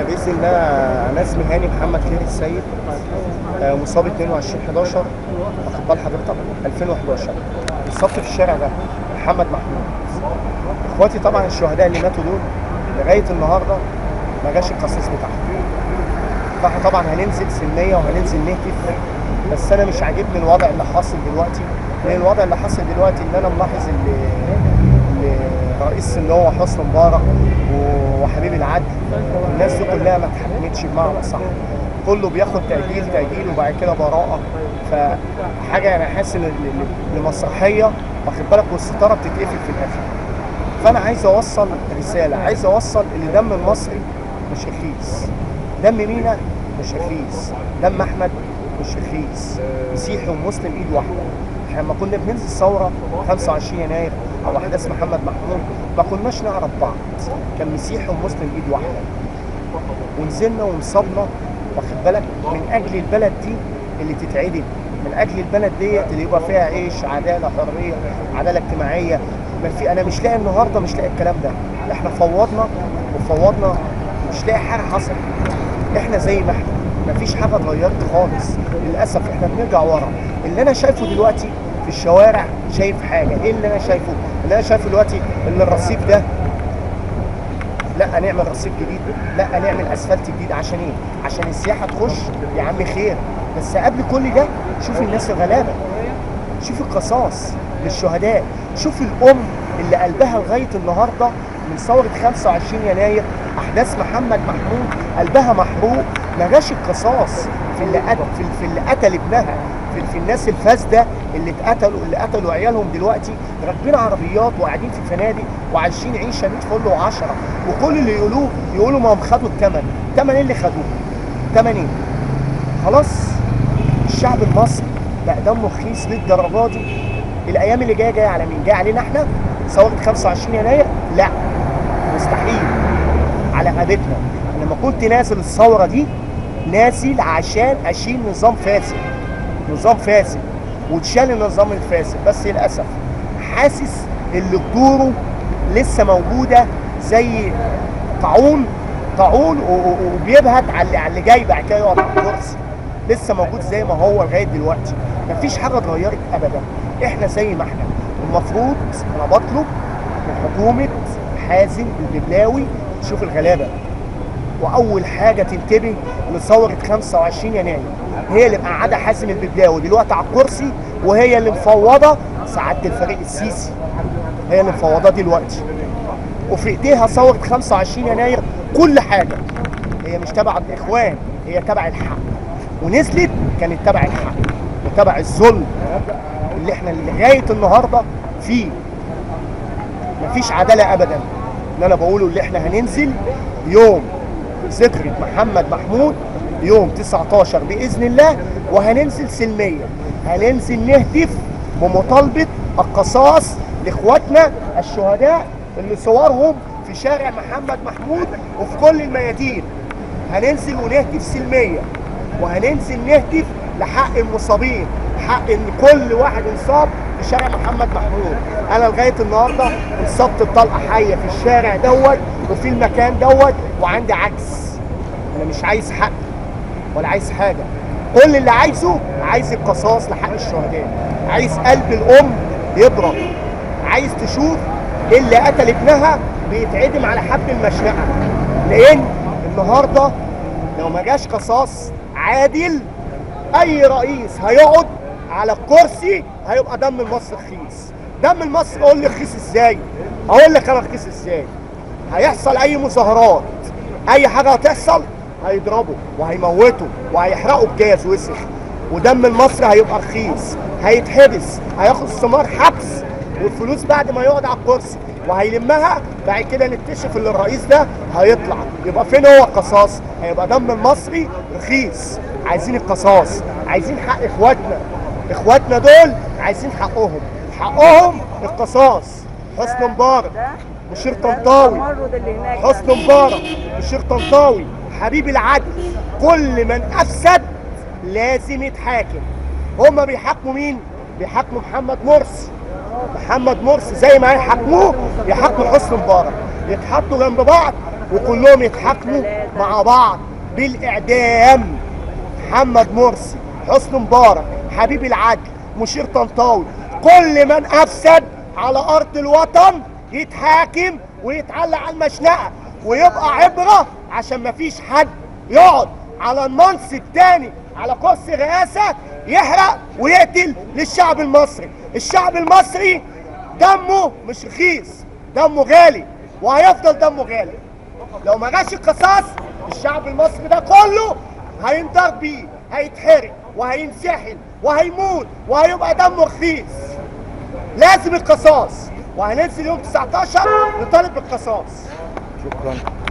احنا باذن الله انا اسمي هاني محمد خير السيد، مصاب 22/11 واخد بال حضرتك 2011 بالظبط في الشارع ده محمد محمود. اخواتي طبعا الشهداء اللي ماتوا دول لغايه النهارده ما جاش القصاص بتاعهم، فاحنا طبعا هننزل سلميه وهننزل نهتف، بس انا مش عاجبني الوضع اللي حاصل دلوقتي، لان الوضع اللي حاصل دلوقتي ان انا ملاحظ الرئيس اللي هو حسني مبارك وحبيب العدل، الناس دي كلها ما اتحكمتش بمعنى صح، كله بياخد تأجيل وبعد كده براءة، فحاجة أنا حاسس إن المسرحية واخد بالك والستارة بتتقفل في الآخر. فأنا عايز أوصل رسالة، عايز أوصل إن دم المصري مش رخيص، دم مينا مش رخيص، دم أحمد مش رخيص، مسيحي ومسلم إيد واحدة. احنا لما كنا بننزل ثورة 25 يناير أو أحداث محمد محمود ما كناش نعرف بعض، كان مسيحي ومسلم إيد واحدة، ونزلنا وانصبنا واخد بالك من اجل البلد دي اللي تتعدل، من اجل البلد ديت اللي يبقى فيها عيش، عداله، حريه، عداله اجتماعيه. ما في انا مش لاقي النهارده، مش لاقي الكلام ده، احنا فوضنا مش لاقي حاجه حصلت، احنا زي ما احنا، مفيش حاجه اتغيرت خالص للاسف، احنا بنرجع ورا. اللي انا شايفه دلوقتي في الشوارع، شايف حاجه، ايه اللي انا شايفه؟ اللي انا شايفه دلوقتي ان الرصيف ده لا نعمل رصيف جديد، لا نعمل اسفلت جديد. عشان ايه؟ عشان السياحه تخش يا عم خير، بس قبل كل ده شوف الناس الغلابه، شوف القصاص للشهداء، شوف الام اللي قلبها لغايه النهارده من ثوره 25 يناير احداث محمد محمود قلبها محروق، ما جاش القصاص في اللي قتل ابنها، في الناس الفاسده اللي قتلوا عيالهم دلوقتي راكبين عربيات وقاعدين في فنادق وعايشين عيشه 100 فل و10، وكل اللي يقولوا ما هم خدوا الثمن. الثمن ايه اللي خدوه؟ ثمن ايه؟ خلاص الشعب المصري بقى دمه رخيص للدرجه دي. الايام اللي جايه على مين؟ جايه علينا احنا؟ ثوره 25 يناير؟ لا مستحيل، على رقبتنا. انا لما كنت نازل الثوره دي نازل عشان اشيل نظام فاسد وتشال النظام الفاسد، بس للاسف حاسس اللي جذوره لسه موجوده زي طاعون وبيبهت على اللي جاي بعد كده يقعد على الكرسي، لسه موجود زي ما هو لغايه دلوقتي، مفيش حاجه اتغيرت ابدا، احنا زي ما احنا. المفروض انا بطلب من حكومه حازم الببلاوي تشوف الغلابه، واول حاجه تنتبه لثوره 25 يناير، هي اللي مقعده حازم الببلاوي دلوقتي على الكرسي، وهي اللي مفوضه سعاده الفريق السيسي، هي اللي مفوضاه دلوقتي، وفي ايديها ثوره 25 يناير كل حاجه. هي مش تبع الاخوان، هي تبع الحق، ونزلت كانت تبع الحق وتبع الظلم اللي احنا لغايه النهارده فيه. مفيش عداله ابدا. اللي انا بقوله اللي احنا هننزل يوم ذكرى محمد محمود يوم 19 باذن الله، وهننزل سلميه، هننزل نهتف بمطالبه القصاص لاخواتنا الشهداء اللي صورهم في شارع محمد محمود وفي كل الميادين. هننزل ونهتف سلميه، وهننزل نهتف لحق المصابين، حق ان كل واحد انصاب في شارع محمد محمود. انا لغايه النهارده انصبت بطلقه حيه في الشارع دوت وفي المكان دوت، وعندي عجز، انا مش عايز حق ولا عايز حاجه، كل اللي عايز القصاص لحق الشهداء، عايز قلب الام يضرب، عايز تشوف اللي قتل ابنها بيتعدم على حبل المشنقه، لان النهارده لو ما جاش قصاص عادل اي رئيس هيقعد على الكرسي هيبقى دم المصري رخيص. دم المصري قول لي رخيص ازاي؟ اقول لك انا رخيص ازاي. هيحصل اي مظاهرات، اي حاجه هتحصل هيضربوا وهيموتوا وهيحرقوا بجاز وسخ، ودم المصري هيبقى رخيص، هيتحبس، هياخد ثمار حبس والفلوس بعد ما يقعد على الكرسي وهيلمها، بعد كده نكتشف ان الرئيس ده هيطلع، يبقى فين هو القصاص؟ هيبقى دم المصري رخيص. عايزين القصاص، عايزين حق اخواتنا دول، عايزين حقهم القصاص. حسني مبارك وشير طنطاوي، حسني مبارك وشير طنطاوي، حبيب العدل، كل من افسد لازم يتحاكم. هما بيحاكموا مين؟ بيحاكموا محمد مرسي زي ما هيحاكموه يحاكموا حسني مبارك، يتحطوا جنب بعض وكلهم يتحاكموا مع بعض بالاعدام. محمد مرسي، حسني مبارك، حبيب العدل، مشير طنطاوي، كل من افسد على ارض الوطن يتحاكم ويتعلق على المشنقه ويبقى عبره، عشان مفيش حد يقعد على المنصب تاني على كرسي رئاسه يحرق ويقتل للشعب المصري. الشعب المصري دمه مش رخيص، دمه غالي وهيفضل دمه غالي. لو ما جاش القصاص الشعب المصري ده كله هينضر بيه، هيتحرق وهينسحل وهيموت وهيبقى دمه رخيص. لازم القصاص، وهننزل يوم 19 نطالب بالقصاص. شكرا.